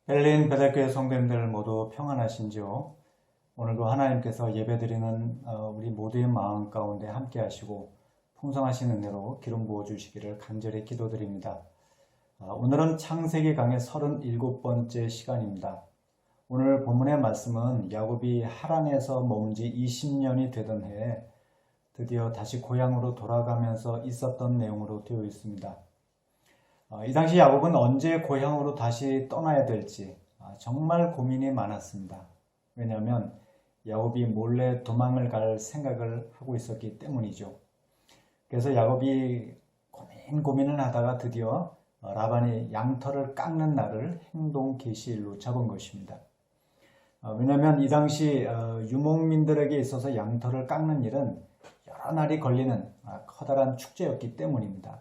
벨린 배달교회 성도님들 모두 평안하신지요? 오늘도 하나님께서 예배드리는 우리 모두의 마음 가운데 함께 하시고 풍성하신 은혜로 기름 부어 주시기를 간절히 기도드립니다. 오늘은 창세기 강의 37번째 시간입니다. 오늘 본문의 말씀은 야곱이 하란에서 머문 지 20년이 되던 해에 드디어 다시 고향으로 돌아가면서 있었던 내용으로 되어 있습니다. 이 당시 야곱은 언제 고향으로 다시 떠나야 될지 정말 고민이 많았습니다. 왜냐하면 야곱이 몰래 도망을 갈 생각을 하고 있었기 때문이죠. 그래서 야곱이 고민을 하다가 드디어 라반이 양털을 깎는 날을 행동 개시일로 잡은 것입니다. 왜냐하면 이 당시 유목민들에게 있어서 양털을 깎는 일은 여러 날이 걸리는 커다란 축제였기 때문입니다.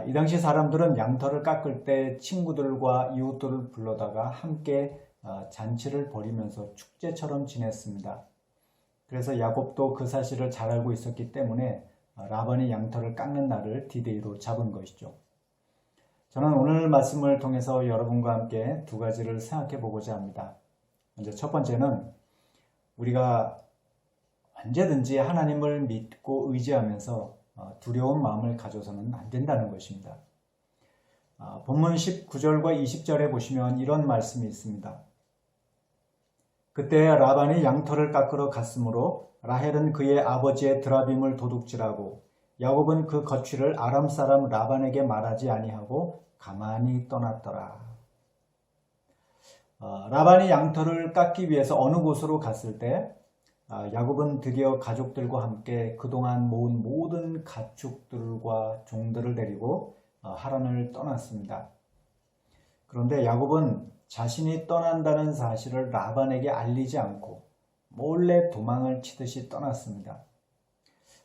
이 당시 사람들은 양털을 깎을 때 친구들과 이웃들을 불러다가 함께 잔치를 벌이면서 축제처럼 지냈습니다. 그래서 야곱도 그 사실을 잘 알고 있었기 때문에 라반이 양털을 깎는 날을 디데이로 잡은 것이죠. 저는 오늘 말씀을 통해서 여러분과 함께 두 가지를 생각해 보고자 합니다. 먼저 첫 번째는 우리가 언제든지 하나님을 믿고 의지하면서 두려운 마음을 가져서는 안 된다는 것입니다. 본문 19절과 20절에 보시면 이런 말씀이 있습니다. 그때 라반이 양털을 깎으러 갔으므로 라헬은 그의 아버지의 드라빔을 도둑질하고 야곱은 그 거취를 아람 사람 라반에게 말하지 아니하고 가만히 떠났더라. 라반이 양털을 깎기 위해서 어느 곳으로 갔을 때 야곱은 드디어 가족들과 함께 그동안 모은 모든 가축들과 종들을 데리고 하란을 떠났습니다. 그런데 야곱은 자신이 떠난다는 사실을 라반에게 알리지 않고 몰래 도망을 치듯이 떠났습니다.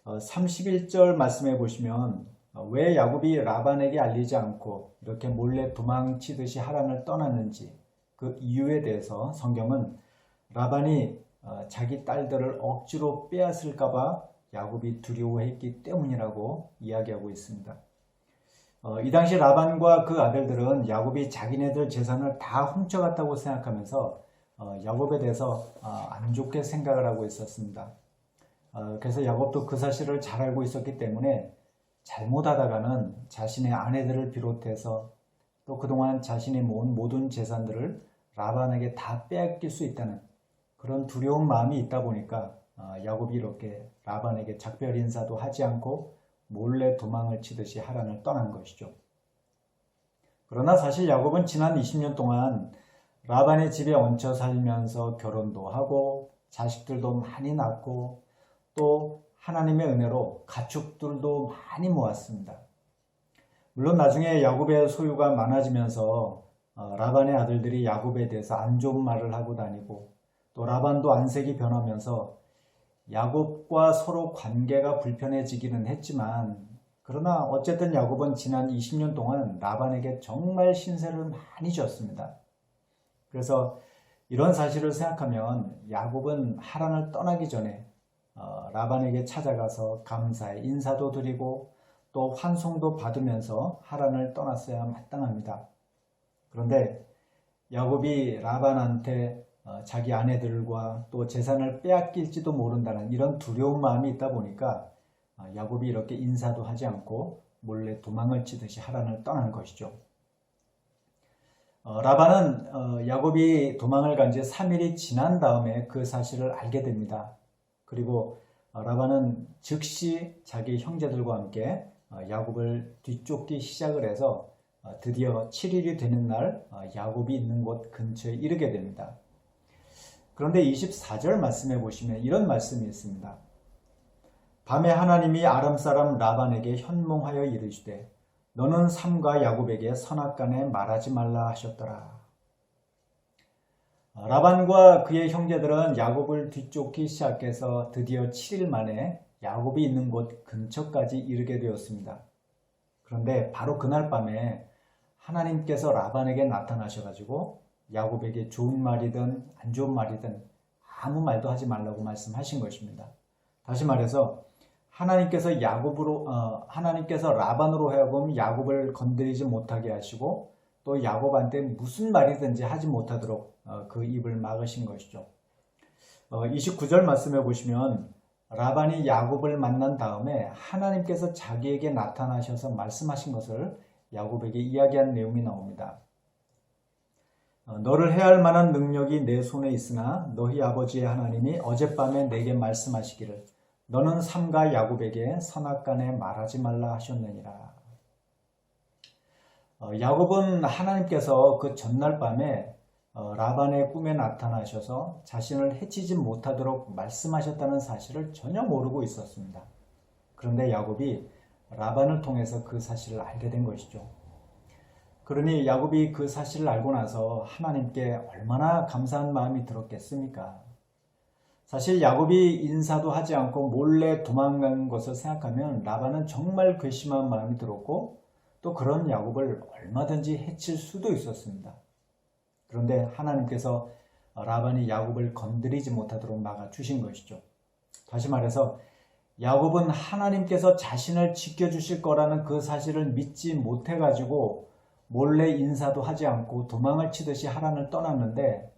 31절 말씀해 보시면 왜 야곱이 라반에게 알리지 않고 이렇게 몰래 도망치듯이 하란을 떠났는지 그 이유에 대해서 성경은 라반이 자기 딸들을 억지로 빼앗을까봐 야곱이 두려워했기 때문이라고 이야기하고 있습니다. 이 당시 라반과 그 아들들은 야곱이 자기네들 재산을 다 훔쳐갔다고 생각하면서 야곱에 대해서 안 좋게 생각을 하고 있었습니다. 그래서 야곱도 그 사실을 잘 알고 있었기 때문에 잘못하다가는 자신의 아내들을 비롯해서 또 그동안 자신이 모은 모든 재산들을 라반에게 다 빼앗길 수 있다는 그런 두려운 마음이 있다 보니까 야곱이 이렇게 라반에게 작별 인사도 하지 않고 몰래 도망을 치듯이 하란을 떠난 것이죠. 그러나 사실 야곱은 지난 20년 동안 라반의 집에 얹혀 살면서 결혼도 하고 자식들도 많이 낳고 또 하나님의 은혜로 가축들도 많이 모았습니다. 물론 나중에 야곱의 소유가 많아지면서 라반의 아들들이 야곱에 대해서 안 좋은 말을 하고 다니고 또 라반도 안색이 변하면서 야곱과 서로 관계가 불편해지기는 했지만 그러나 어쨌든 야곱은 지난 20년 동안 라반에게 정말 신세를 많이 졌습니다. 그래서 이런 사실을 생각하면 야곱은 하란을 떠나기 전에 라반에게 찾아가서 감사의 인사도 드리고 또 환송도 받으면서 하란을 떠났어야 마땅합니다. 그런데 야곱이 라반한테 자기 아내들과 또 재산을 빼앗길지도 모른다는 이런 두려운 마음이 있다 보니까 야곱이 이렇게 인사도 하지 않고 몰래 도망을 치듯이 하란을 떠난 것이죠. 라반은 야곱이 도망을 간 지 3일이 지난 다음에 그 사실을 알게 됩니다. 그리고 라반은 즉시 자기 형제들과 함께 야곱을 뒤쫓기 시작을 해서 드디어 7일이 되는 날 야곱이 있는 곳 근처에 이르게 됩니다. 그런데 24절 말씀해 보시면 이런 말씀이 있습니다. 밤에 하나님이 아람 사람 라반에게 현몽하여 이르시되 너는 삼가 야곱에게 선악간에 말하지 말라 하셨더라. 라반과 그의 형제들은 야곱을 뒤쫓기 시작해서 드디어 7일 만에 야곱이 있는 곳 근처까지 이르게 되었습니다. 그런데 바로 그날 밤에 하나님께서 라반에게 나타나셔가지고 야곱에게 좋은 말이든 안 좋은 말이든 아무 말도 하지 말라고 말씀하신 것입니다. 다시 말해서 하나님께서 라반으로 하여금 야곱을 건드리지 못하게 하시고 또 야곱한테 무슨 말이든지 하지 못하도록 그 입을 막으신 것이죠. 29절 말씀해 보시면 라반이 야곱을 만난 다음에 하나님께서 자기에게 나타나셔서 말씀하신 것을 야곱에게 이야기한 내용이 나옵니다. 너를 해할 만한 능력이 내 손에 있으나 너희 아버지의 하나님이 어젯밤에 내게 말씀하시기를 너는 삼가 야곱에게 선악간에 말하지 말라 하셨느니라. 야곱은 하나님께서 그 전날 밤에 라반의 꿈에 나타나셔서 자신을 해치지 못하도록 말씀하셨다는 사실을 전혀 모르고 있었습니다. 그런데 야곱이 라반을 통해서 그 사실을 알게 된 것이죠. 그러니 야곱이 그 사실을 알고 나서 하나님께 얼마나 감사한 마음이 들었겠습니까? 사실 야곱이 인사도 하지 않고 몰래 도망간 것을 생각하면 라반은 정말 괘씸한 마음이 들었고 또 그런 야곱을 얼마든지 해칠 수도 있었습니다. 그런데 하나님께서 라반이 야곱을 건드리지 못하도록 막아주신 것이죠. 다시 말해서 야곱은 하나님께서 자신을 지켜주실 거라는 그 사실을 믿지 못해가지고 몰래 인사도 하지 않고 도망을 치듯이 하란을 떠났는데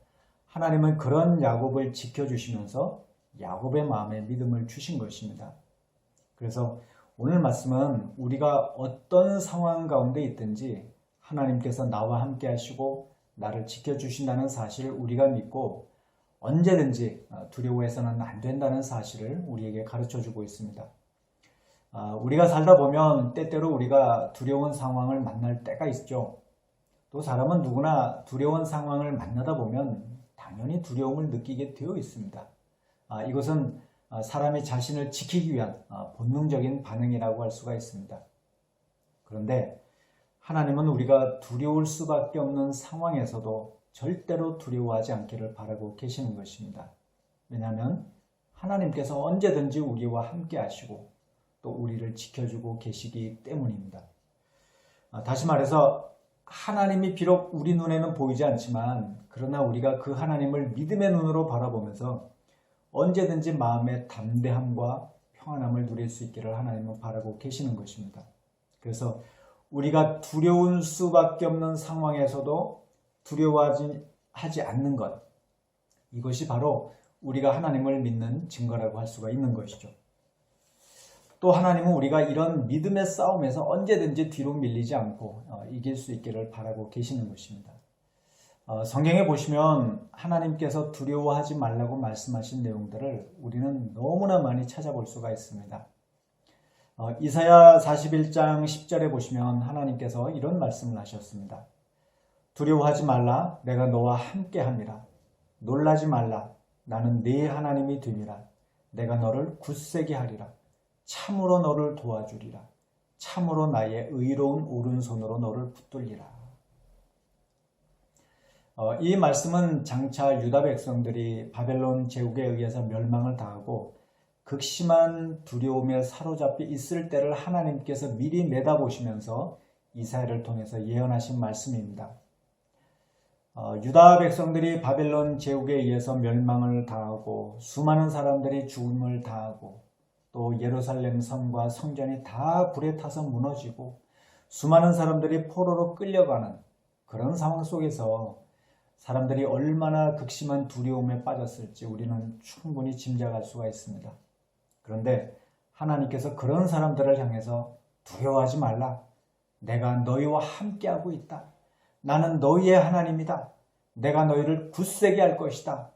하나님은 그런 야곱을 지켜주시면서 야곱의 마음에 믿음을 주신 것입니다. 그래서 오늘 말씀은 우리가 어떤 상황 가운데 있든지 하나님께서 나와 함께 하시고 나를 지켜주신다는 사실을 우리가 믿고 언제든지 두려워해서는 안 된다는 사실을 우리에게 가르쳐주고 있습니다. 우리가 살다 보면 때때로 우리가 두려운 상황을 만날 때가 있죠. 또 사람은 누구나 두려운 상황을 만나다 보면 당연히 두려움을 느끼게 되어 있습니다. 이것은 사람이 자신을 지키기 위한 본능적인 반응이라고 할 수가 있습니다. 그런데 하나님은 우리가 두려울 수밖에 없는 상황에서도 절대로 두려워하지 않기를 바라고 계시는 것입니다. 왜냐하면 하나님께서 언제든지 우리와 함께 하시고 또 우리를 지켜주고 계시기 때문입니다. 다시 말해서 하나님이 비록 우리 눈에는 보이지 않지만 그러나 우리가 그 하나님을 믿음의 눈으로 바라보면서 언제든지 마음의 담대함과 평안함을 누릴 수 있기를 하나님은 바라고 계시는 것입니다. 그래서 우리가 두려울 수밖에 없는 상황에서도 두려워하지 않는 것, 이것이 바로 우리가 하나님을 믿는 증거라고 할 수가 있는 것이죠. 또 하나님은 우리가 이런 믿음의 싸움에서 언제든지 뒤로 밀리지 않고 이길 수 있기를 바라고 계시는 것입니다. 성경에 보시면 하나님께서 두려워하지 말라고 말씀하신 내용들을 우리는 너무나 많이 찾아볼 수가 있습니다. 이사야 41장 10절에 보시면 하나님께서 이런 말씀을 하셨습니다. 두려워하지 말라, 내가 너와 함께함이라. 놀라지 말라, 나는 네 하나님이 됨이라. 내가 너를 굳세게 하리라. 참으로 너를 도와주리라. 참으로 나의 의로운 오른손으로 너를 붙들리라. 이 말씀은 장차 유다 백성들이 바벨론 제국에 의해서 멸망을 당하고 극심한 두려움에 사로잡혀 있을 때를 하나님께서 미리 내다보시면서 이사야를 통해서 예언하신 말씀입니다. 유다 백성들이 바벨론 제국에 의해서 멸망을 당하고 수많은 사람들이 죽음을 당하고 또 예루살렘 성과 성전이 다 불에 타서 무너지고 수많은 사람들이 포로로 끌려가는 그런 상황 속에서 사람들이 얼마나 극심한 두려움에 빠졌을지 우리는 충분히 짐작할 수가 있습니다. 그런데 하나님께서 그런 사람들을 향해서 두려워하지 말라. 내가 너희와 함께하고 있다. 나는 너희의 하나님이다. 내가 너희를 굳세게 할 것이다.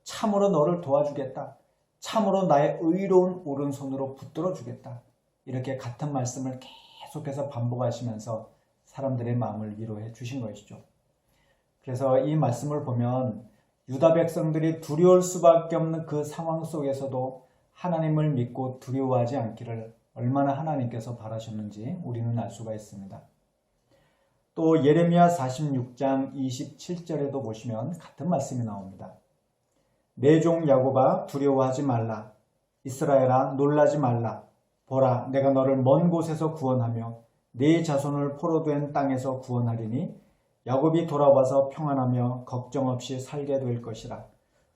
참으로 너를 도와주겠다. 참으로 나의 의로운 오른손으로 붙들어 주겠다. 이렇게 같은 말씀을 계속해서 반복하시면서 사람들의 마음을 위로해 주신 것이죠. 그래서 이 말씀을 보면 유다 백성들이 두려울 수밖에 없는 그 상황 속에서도 하나님을 믿고 두려워하지 않기를 얼마나 하나님께서 바라셨는지 우리는 알 수가 있습니다. 또 예레미야 46장 27절에도 보시면 같은 말씀이 나옵니다. 내 종 야곱아 두려워하지 말라. 이스라엘아 놀라지 말라. 보라 내가 너를 먼 곳에서 구원하며 네 자손을 포로된 땅에서 구원하리니 야곱이 돌아와서 평안하며 걱정 없이 살게 될 것이라.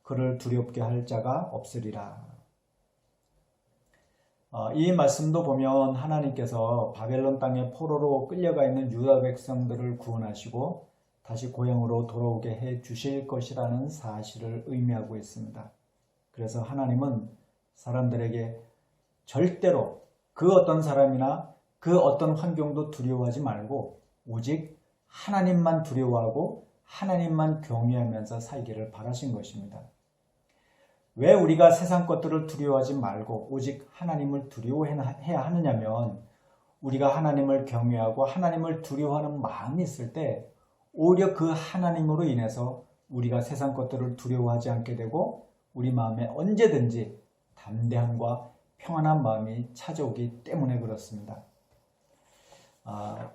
그를 두렵게 할 자가 없으리라. 이 말씀도 보면 하나님께서 바벨론 땅에 포로로 끌려가 있는 유다 백성들을 구원하시고 다시 고향으로 돌아오게 해 주실 것이라는 사실을 의미하고 있습니다. 그래서 하나님은 사람들에게 절대로 그 어떤 사람이나 그 어떤 환경도 두려워하지 말고 오직 하나님만 두려워하고 하나님만 경외하면서 살기를 바라신 것입니다. 왜 우리가 세상 것들을 두려워하지 말고 오직 하나님을 두려워해야 하느냐면 우리가 하나님을 경외하고 하나님을 두려워하는 마음이 있을 때 오히려 그 하나님으로 인해서 우리가 세상 것들을 두려워하지 않게 되고 우리 마음에 언제든지 담대함과 평안한 마음이 찾아오기 때문에 그렇습니다.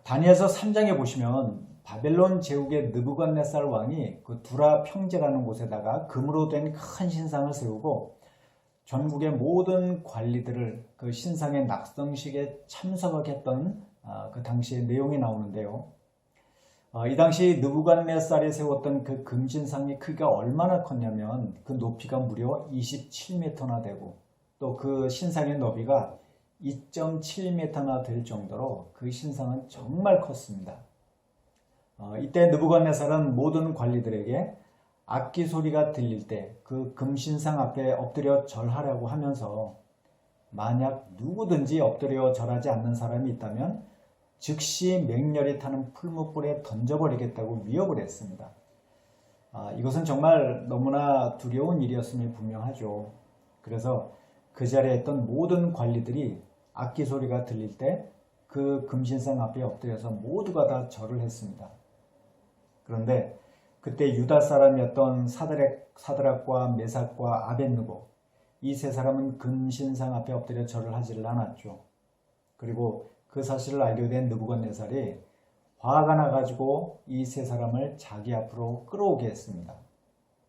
다니엘서 3장에 보시면 바벨론 제국의 느부갓네살 왕이 그 두라 평제라는 곳에다가 금으로 된 큰 신상을 세우고 전국의 모든 관리들을 그 신상의 낙성식에 참석하게 했던 그 당시의 내용이 나오는데요. 이 당시 느부갓네살이 세웠던 그 금신상의 크기가 얼마나 컸냐면 그 높이가 무려 27m나 되고 또 그 신상의 너비가 2.7m나 될 정도로 그 신상은 정말 컸습니다. 이때 느부갓네살은 모든 관리들에게 악기 소리가 들릴 때 그 금신상 앞에 엎드려 절하라고 하면서 만약 누구든지 엎드려 절하지 않는 사람이 있다면 즉시 맹렬히 타는 풀무불에 던져버리겠다고 위협을 했습니다. 이것은 정말 너무나 두려운 일이었음이 분명하죠. 그래서 그 자리에 있던 모든 관리들이 악기 소리가 들릴 때 그 금신상 앞에 엎드려서 모두가 다 절을 했습니다. 그런데 그때 유다 사람이었던 사드락과 메삭과 아벳느고 이 세 사람은 금신상 앞에 엎드려 절을 하지를 않았죠. 그리고 그 사실을 알게 된 느부갓네살이 화가 나가지고 이 세 사람을 자기 앞으로 끌어오게 했습니다.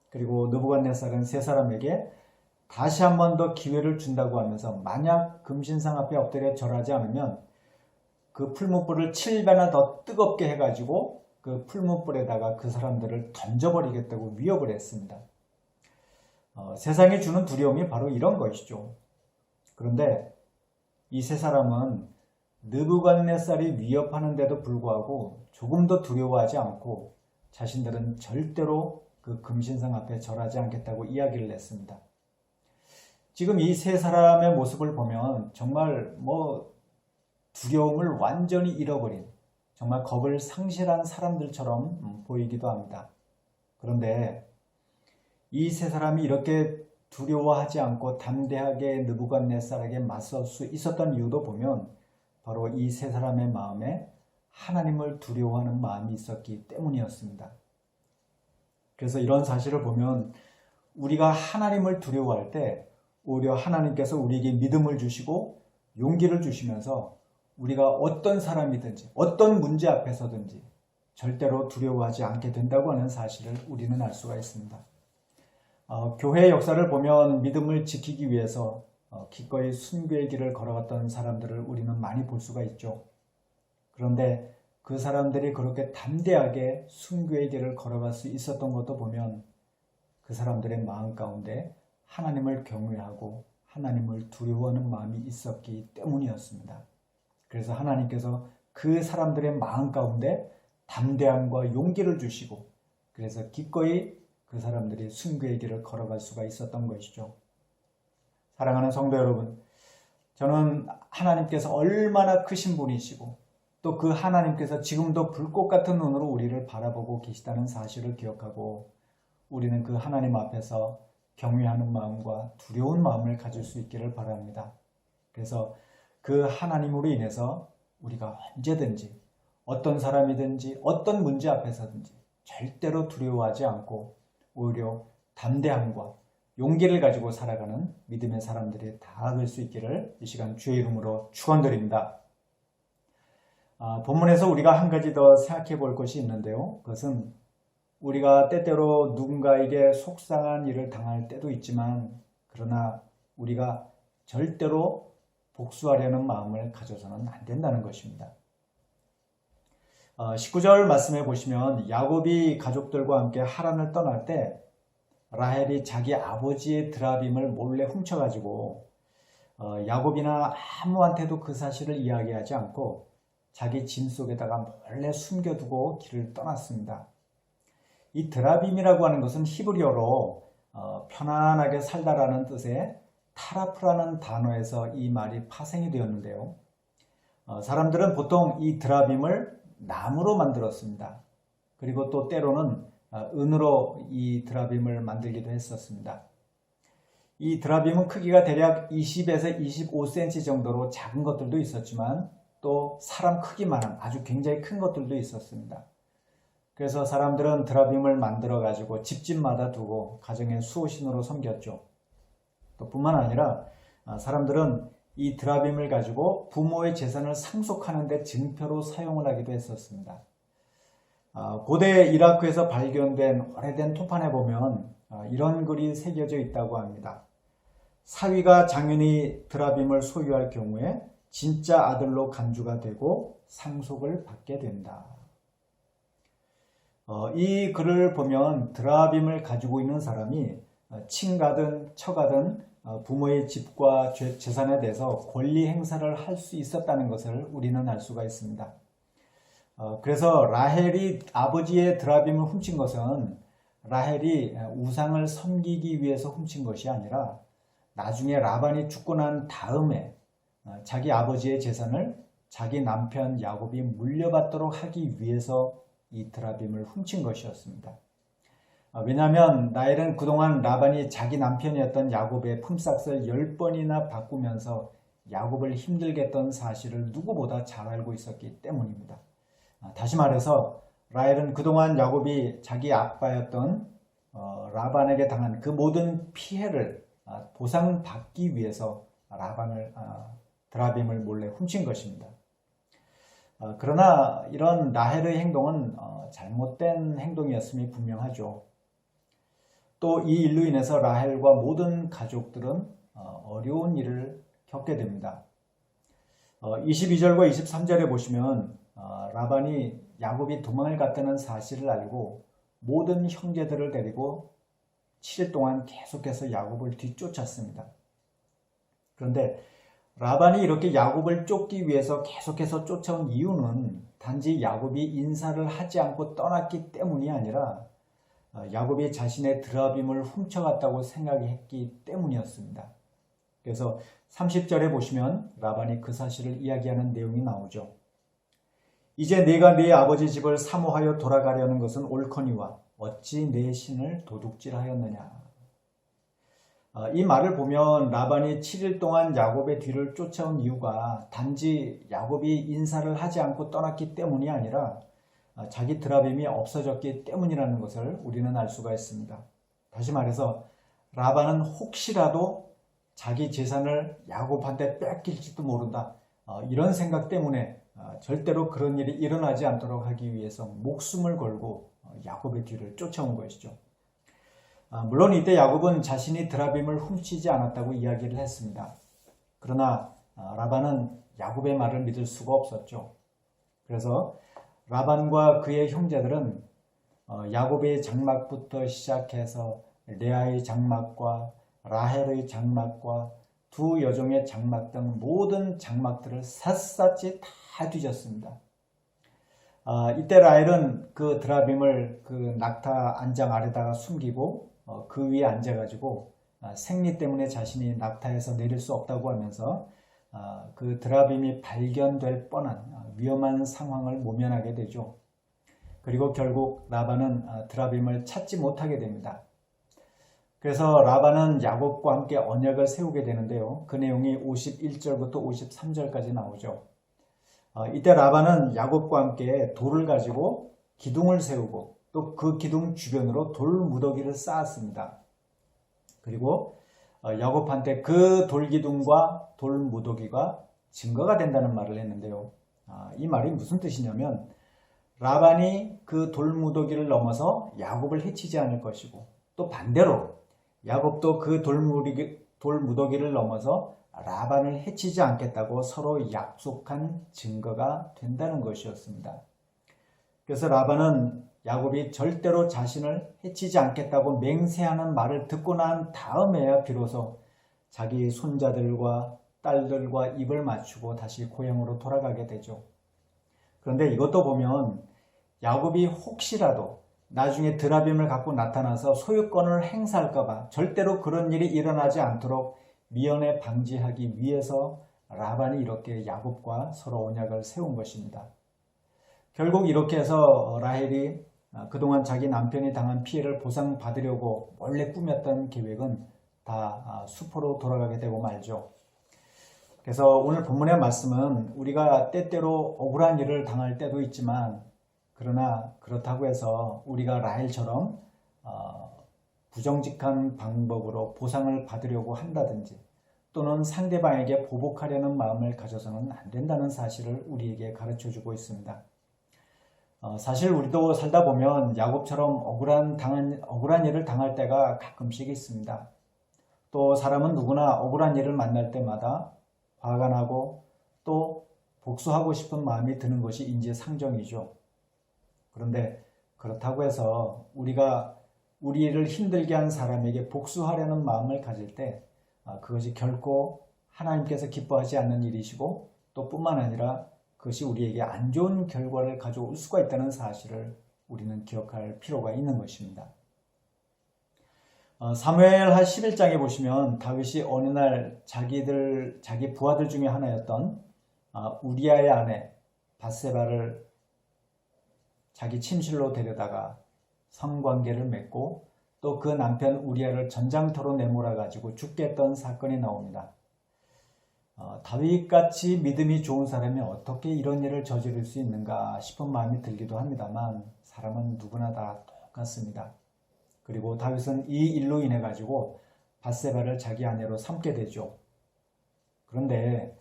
그리고 느부갓네살은 세 사람에게 다시 한 번 더 기회를 준다고 하면서 만약 금신상 앞에 엎드려 절하지 않으면 그 풀무불을 7배나 더 뜨겁게 해가지고 그 풀무불에다가 그 사람들을 던져버리겠다고 위협을 했습니다. 세상이 주는 두려움이 바로 이런 것이죠. 그런데 이 세 사람은 느부갓네살이 위협하는데도 불구하고 조금도 두려워하지 않고 자신들은 절대로 그 금신상 앞에 절하지 않겠다고 이야기를 했습니다. 지금 이 세 사람의 모습을 보면 정말 두려움을 완전히 잃어버린 정말 겁을 상실한 사람들처럼 보이기도 합니다. 그런데 이 세 사람이 이렇게 두려워하지 않고 담대하게 느부갓네살에게 맞설 수 있었던 이유도 보면 바로 이 세 사람의 마음에 하나님을 두려워하는 마음이 있었기 때문이었습니다. 그래서 이런 사실을 보면 우리가 하나님을 두려워할 때 오히려 하나님께서 우리에게 믿음을 주시고 용기를 주시면서 우리가 어떤 사람이든지 어떤 문제 앞에서든지 절대로 두려워하지 않게 된다고 하는 사실을 우리는 알 수가 있습니다. 교회의 역사를 보면 믿음을 지키기 위해서 기꺼이 순교의 길을 걸어갔던 사람들을 우리는 많이 볼 수가 있죠. 그런데 그 사람들이 그렇게 담대하게 순교의 길을 걸어갈 수 있었던 것도 보면 그 사람들의 마음 가운데 하나님을 경외하고 하나님을 두려워하는 마음이 있었기 때문이었습니다. 그래서 하나님께서 그 사람들의 마음 가운데 담대함과 용기를 주시고 그래서 기꺼이 그 사람들이 순교의 길을 걸어갈 수가 있었던 것이죠. 사랑하는 성도 여러분, 저는 하나님께서 얼마나 크신 분이시고 또 그 하나님께서 지금도 불꽃 같은 눈으로 우리를 바라보고 계시다는 사실을 기억하고 우리는 그 하나님 앞에서 경외하는 마음과 두려운 마음을 가질 수 있기를 바랍니다. 그래서 그 하나님으로 인해서 우리가 언제든지 어떤 사람이든지 어떤 문제 앞에서든지 절대로 두려워하지 않고 오히려 담대함과 용기를 가지고 살아가는 믿음의 사람들이 다 될 수 있기를 이 시간 주의 이름으로 축원드립니다. 본문에서 우리가 한 가지 더 생각해 볼 것이 있는데요. 그것은 우리가 때때로 누군가에게 속상한 일을 당할 때도 있지만 그러나 우리가 절대로 복수하려는 마음을 가져서는 안 된다는 것입니다. 19절 말씀해 보시면 야곱이 가족들과 함께 하란을 떠날 때 라헬이 자기 아버지의 드라빔을 몰래 훔쳐가지고 야곱이나 아무한테도 그 사실을 이야기하지 않고 자기 짐 속에다가 몰래 숨겨두고 길을 떠났습니다. 이 드라빔이라고 하는 것은 히브리어로 편안하게 살다라는 뜻의 타라프라는 단어에서 이 말이 파생이 되었는데요. 사람들은 보통 이 드라빔을 나무로 만들었습니다. 그리고 또 때로는 은으로 이 드라빔을 만들기도 했었습니다. 이 드라빔은 크기가 대략 20에서 25cm 정도로 작은 것들도 있었지만 또 사람 크기만한 아주 굉장히 큰 것들도 있었습니다. 그래서 사람들은 드라빔을 만들어 가지고 집집마다 두고 가정의 수호신으로 섬겼죠. 또 뿐만 아니라 사람들은 이 드라빔을 가지고 부모의 재산을 상속하는 데 증표로 사용을 하기도 했었습니다. 고대 이라크에서 발견된 오래된 토판에 보면 이런 글이 새겨져 있다고 합니다. 사위가 장윤이 드라빔을 소유할 경우에 진짜 아들로 간주가 되고 상속을 받게 된다. 이 글을 보면 드라빔을 가지고 있는 사람이 친가든 처가든 부모의 집과 재산에 대해서 권리 행사를 할 수 있었다는 것을 우리는 알 수가 있습니다. 그래서 라헬이 아버지의 드라빔을 훔친 것은 라헬이 우상을 섬기기 위해서 훔친 것이 아니라 나중에 라반이 죽고 난 다음에 자기 아버지의 재산을 자기 남편 야곱이 물려받도록 하기 위해서 이 드라빔을 훔친 것이었습니다. 왜냐하면 라헬은 그동안 라반이 자기 남편이었던 야곱의 품삯을 10번이나 바꾸면서 야곱을 힘들게 했던 사실을 누구보다 잘 알고 있었기 때문입니다. 다시 말해서 라헬은 그동안 야곱이 자기 아빠였던 라반에게 당한 그 모든 피해를 보상받기 위해서 드라빔을 몰래 훔친 것입니다. 그러나 이런 라헬의 행동은 잘못된 행동이었음이 분명하죠. 또 이 일로 인해서 라헬과 모든 가족들은 어려운 일을 겪게 됩니다. 22절과 23절에 보시면 라반이 야곱이 도망을 갔다는 사실을 알고 모든 형제들을 데리고 7일 동안 계속해서 야곱을 뒤쫓았습니다. 그런데 라반이 이렇게 야곱을 쫓기 위해서 계속해서 쫓아온 이유는 단지 야곱이 인사를 하지 않고 떠났기 때문이 아니라 야곱이 자신의 드라빔을 훔쳐갔다고 생각했기 때문이었습니다. 그래서 30절에 보시면 라반이 그 사실을 이야기하는 내용이 나오죠. 이제 내가 네 아버지 집을 사모하여 돌아가려는 것은 옳거니와 어찌 내 신을 도둑질하였느냐. 이 말을 보면 라반이 7일 동안 야곱의 뒤를 쫓아온 이유가 단지 야곱이 인사를 하지 않고 떠났기 때문이 아니라 자기 드라빔이 없어졌기 때문이라는 것을 우리는 알 수가 있습니다. 다시 말해서 라반은 혹시라도 자기 재산을 야곱한테 뺏길지도 모른다. 이런 생각 때문에 절대로 그런 일이 일어나지 않도록 하기 위해서 목숨을 걸고 야곱의 뒤를 쫓아온 것이죠. 물론 이때 야곱은 자신이 드라빔을 훔치지 않았다고 이야기를 했습니다. 그러나 라반은 야곱의 말을 믿을 수가 없었죠. 그래서 라반과 그의 형제들은 야곱의 장막부터 시작해서 레아의 장막과 라헬의 장막과 두 여종의 장막 등 모든 장막들을 샅샅이 다 뒤졌습니다. 이때 라헬은 그 드라빔을 그 낙타 안장 아래다가 숨기고 그 위에 앉아가지고 생리 때문에 자신이 낙타에서 내릴 수 없다고 하면서 그 드라빔이 발견될 뻔한 위험한 상황을 모면하게 되죠. 그리고 결국 라반은 드라빔을 찾지 못하게 됩니다. 그래서 라반은 야곱과 함께 언약을 세우게 되는데요. 그 내용이 51절부터 53절까지 나오죠. 이때 라반은 야곱과 함께 돌을 가지고 기둥을 세우고 또 그 기둥 주변으로 돌 무더기를 쌓았습니다. 그리고 야곱한테 그 돌기둥과 돌 무더기가 증거가 된다는 말을 했는데요. 이 말이 무슨 뜻이냐면 라반이 그 돌 무더기를 넘어서 야곱을 해치지 않을 것이고 또 반대로 야곱도 그 돌 무더기를 넘어서 라반을 해치지 않겠다고 서로 약속한 증거가 된다는 것이었습니다. 그래서 라반은 야곱이 절대로 자신을 해치지 않겠다고 맹세하는 말을 듣고 난 다음에야 비로소 자기 손자들과 딸들과 입을 맞추고 다시 고향으로 돌아가게 되죠. 그런데 이것도 보면 야곱이 혹시라도 나중에 드라빔을 갖고 나타나서 소유권을 행사할까봐 절대로 그런 일이 일어나지 않도록 미연에 방지하기 위해서 라반이 이렇게 야곱과 서로 언약을 세운 것입니다. 결국 이렇게 해서 라헬이 그동안 자기 남편이 당한 피해를 보상받으려고 원래 꾸몄던 계획은 다 수포로 돌아가게 되고 말죠. 그래서 오늘 본문의 말씀은 우리가 때때로 억울한 일을 당할 때도 있지만 그러나 그렇다고 해서 우리가 라헬처럼 부정직한 방법으로 보상을 받으려고 한다든지 또는 상대방에게 보복하려는 마음을 가져서는 안 된다는 사실을 우리에게 가르쳐주고 있습니다. 사실 우리도 살다 보면 야곱처럼 억울한 일을 당할 때가 가끔씩 있습니다. 또 사람은 누구나 억울한 일을 만날 때마다 화가 나고 또 복수하고 싶은 마음이 드는 것이 인지상정이죠. 그런데 그렇다고 해서 우리가 우리를 힘들게 한 사람에게 복수하려는 마음을 가질 때 그것이 결코 하나님께서 기뻐하지 않는 일이시고 또 뿐만 아니라 그것이 우리에게 안 좋은 결과를 가져올 수가 있다는 사실을 우리는 기억할 필요가 있는 것입니다. 사무엘하 11장에 보시면 다윗이 어느 날 자기 부하들 중에 하나였던 우리아의 아내 밧세바를 자기 침실로 데려다가 성관계를 맺고 또 그 남편 우리아를 전장터로 내몰아 가지고 죽게 했던 사건이 나옵니다. 다윗같이 믿음이 좋은 사람이 어떻게 이런 일을 저지를 수 있는가 싶은 마음이 들기도 합니다만 사람은 누구나 다 똑같습니다. 그리고 다윗은 이 일로 인해 가지고 밧세바를 자기 아내로 삼게 되죠. 그런데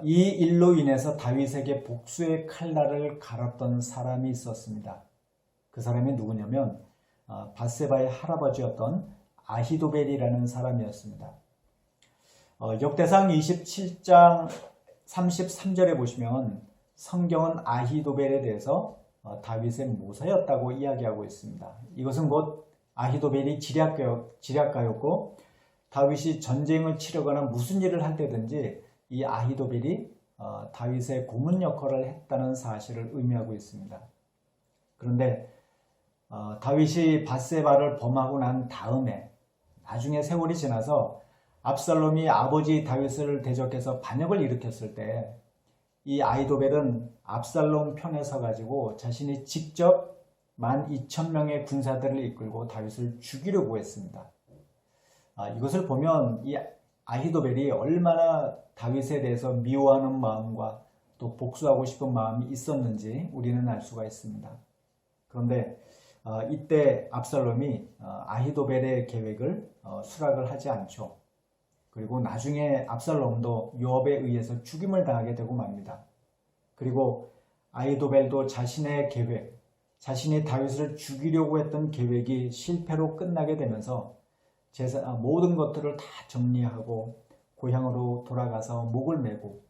이 일로 인해서 다윗에게 복수의 칼날을 갈았던 사람이 있었습니다. 그 사람이 누구냐면 밧세바의 할아버지였던 아히도벨이라는 사람이었습니다. 역대상 27장 33절에 보시면 성경은 아히도벨에 대해서 다윗의 모사였다고 이야기하고 있습니다. 이것은 곧 아히도벨이 지략가였고 다윗이 전쟁을 치르거나 무슨 일을 할 때든지 이 아히도벨이 다윗의 고문 역할을 했다는 사실을 의미하고 있습니다. 그런데 다윗이 밧세바를 범하고 난 다음에 나중에 세월이 지나서 압살롬이 아버지 다윗을 대적해서 반역을 일으켰을 때 이 아히도벨은 압살롬 편에 서가지고 자신이 직접 12,000명의 군사들을 이끌고 다윗을 죽이려고 했습니다. 이것을 보면 이 아히도벨이 얼마나 다윗에 대해서 미워하는 마음과 또 복수하고 싶은 마음이 있었는지 우리는 알 수가 있습니다. 그런데 이때 압살롬이 아히도벨의 계획을 수락을 하지 않죠. 그리고 나중에 압살롬도 요압에 의해서 죽임을 당하게 되고 맙니다. 그리고 아히도벨도 자신의 계획, 자신이 다윗을 죽이려고 했던 계획이 실패로 끝나게 되면서 모든 것들을 다 정리하고 고향으로 돌아가서 목을 메고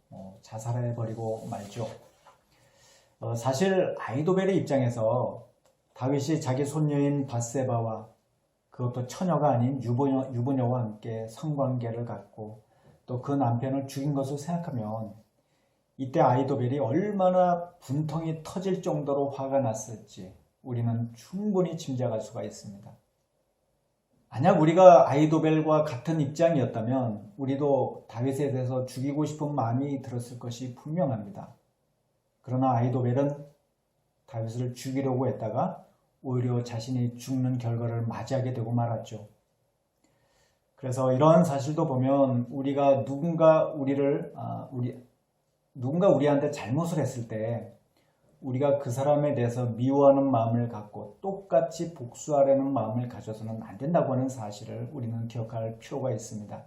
자살해버리고 말죠. 사실 아히도벨의 입장에서 다윗이 자기 손녀인 밧세바와 그것도 처녀가 아닌 유부녀와 함께 성관계를 갖고 또 그 남편을 죽인 것을 생각하면 이때 아히도벨이 얼마나 분통이 터질 정도로 화가 났을지 우리는 충분히 짐작할 수가 있습니다. 만약 우리가 아히도벨과 같은 입장이었다면 우리도 다윗에 대해서 죽이고 싶은 마음이 들었을 것이 분명합니다. 그러나 아히도벨은 다윗을 죽이려고 했다가 오히려 자신이 죽는 결과를 맞이하게 되고 말았죠. 그래서 이러한 사실도 보면 우리가 누군가 우리한테 잘못을 했을 때 우리가 그 사람에 대해서 미워하는 마음을 갖고 똑같이 복수하려는 마음을 가져서는 안 된다고 하는 사실을 우리는 기억할 필요가 있습니다.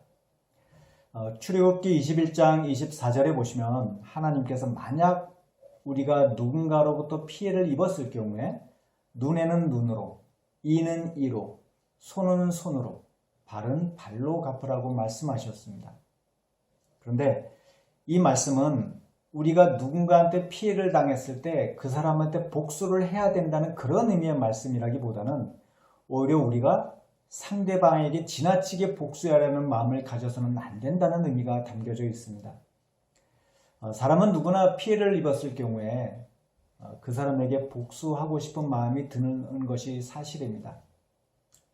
출애굽기 21장 24절에 보시면 하나님께서 만약 우리가 누군가로부터 피해를 입었을 경우에 눈에는 눈으로, 이는 이로, 손은 손으로, 발은 발로 갚으라고 말씀하셨습니다. 그런데 이 말씀은 우리가 누군가한테 피해를 당했을 때 그 사람한테 복수를 해야 된다는 그런 의미의 말씀이라기보다는 오히려 우리가 상대방에게 지나치게 복수하려는 마음을 가져서는 안 된다는 의미가 담겨져 있습니다. 사람은 누구나 피해를 입었을 경우에 그 사람에게 복수하고 싶은 마음이 드는 것이 사실입니다.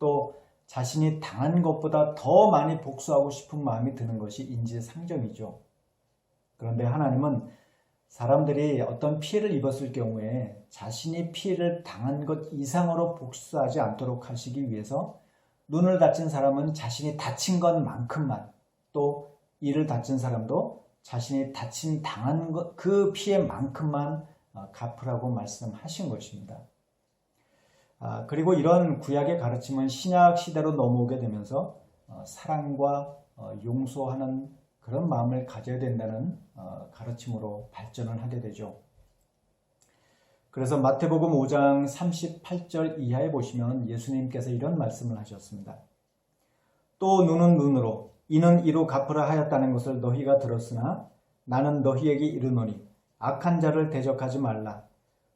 또 자신이 당한 것보다 더 많이 복수하고 싶은 마음이 드는 것이 인지상정이죠. 그런데 하나님은 사람들이 어떤 피해를 입었을 경우에 자신이 피해를 당한 것 이상으로 복수하지 않도록 하시기 위해서 눈을 다친 사람은 자신이 다친 것만큼만, 또 이를 다친 사람도 자신이 당한 그 피해만큼만 갚으라고 말씀하신 것입니다. 그리고 이런 구약의 가르침은 신약 시대로 넘어오게 되면서 사랑과 용서하는 그런 마음을 가져야 된다는 가르침으로 발전을 하게 되죠. 그래서 마태복음 5장 38절 이하에 보시면 예수님께서 이런 말씀을 하셨습니다. 또 눈은 눈으로 이는 이로 갚으라 하였다는 것을 너희가 들었으나 나는 너희에게 이르노니 악한 자를 대적하지 말라.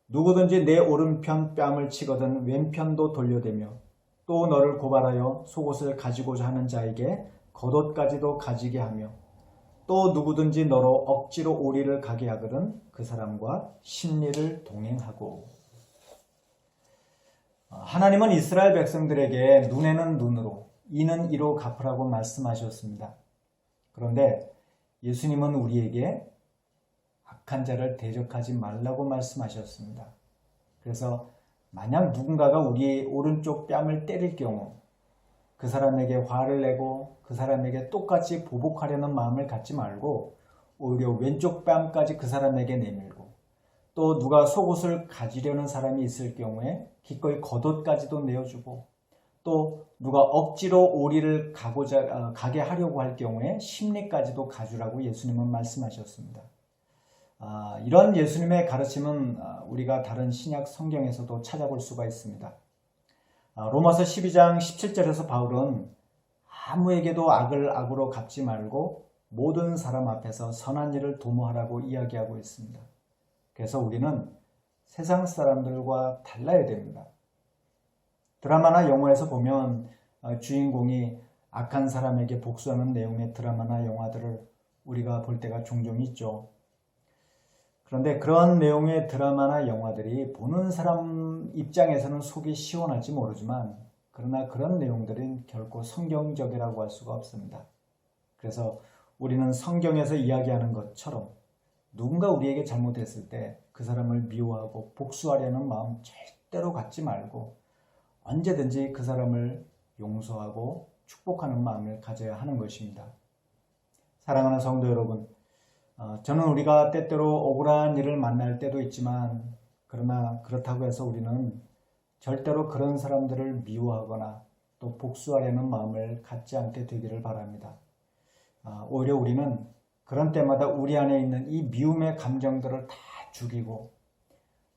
누구든지 내 오른편 뺨을 치거든 왼편도 돌려대며 또 너를 고발하여 속옷을 가지고자 하는 자에게 겉옷까지도 가지게 하며 또 누구든지 너로 억지로 오리를 가게 하거든 그 사람과 심리를 동행하고. 하나님은 이스라엘 백성들에게 눈에는 눈으로 이는 이로 갚으라고 말씀하셨습니다. 그런데 예수님은 우리에게 악한 자를 대적하지 말라고 말씀하셨습니다. 그래서 만약 누군가가 우리의 오른쪽 뺨을 때릴 경우 그 사람에게 화를 내고 그 사람에게 똑같이 보복하려는 마음을 갖지 말고 오히려 왼쪽 뺨까지 그 사람에게 내밀고, 또 누가 속옷을 가지려는 사람이 있을 경우에 기꺼이 겉옷까지도 내어주고, 또 누가 억지로 오리를 가게 하려고 할 경우에 심리까지도 가주라고 예수님은 말씀하셨습니다. 이런 예수님의 가르침은 우리가 다른 신약 성경에서도 찾아볼 수가 있습니다. 로마서 12장 17절에서 바울은 아무에게도 악을 악으로 갚지 말고 모든 사람 앞에서 선한 일을 도모하라고 이야기하고 있습니다. 그래서 우리는 세상 사람들과 달라야 됩니다. 드라마나 영화에서 보면 주인공이 악한 사람에게 복수하는 내용의 드라마나 영화들을 우리가 볼 때가 종종 있죠. 그런데 그런 내용의 드라마나 영화들이 보는 사람 입장에서는 속이 시원할지 모르지만, 그러나 그런 내용들은 결코 성경적이라고 할 수가 없습니다. 그래서 우리는 성경에서 이야기하는 것처럼 누군가 우리에게 잘못했을 때 그 사람을 미워하고 복수하려는 마음 절대로 갖지 말고 언제든지 그 사람을 용서하고 축복하는 마음을 가져야 하는 것입니다. 사랑하는 성도 여러분, 저는 우리가 때때로 억울한 일을 만날 때도 있지만, 그러나 그렇다고 해서 우리는 절대로 그런 사람들을 미워하거나 또 복수하려는 마음을 갖지 않게 되기를 바랍니다. 오히려 우리는 그런 때마다 우리 안에 있는 이 미움의 감정들을 다 죽이고,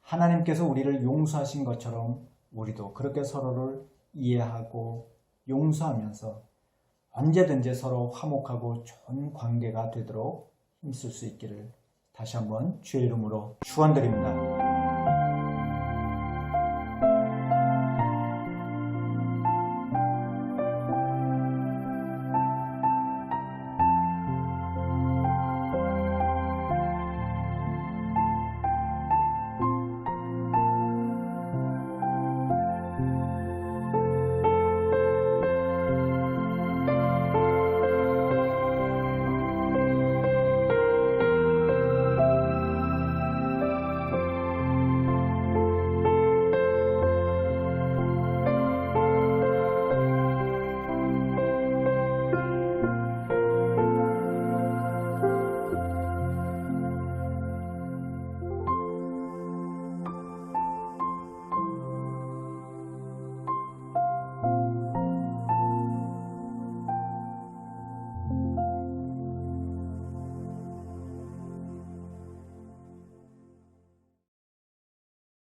하나님께서 우리를 용서하신 것처럼 우리도 그렇게 서로를 이해하고 용서하면서 언제든지 서로 화목하고 좋은 관계가 되도록 힘쓸 수 있기를 다시 한번 주의 이름으로 축원드립니다.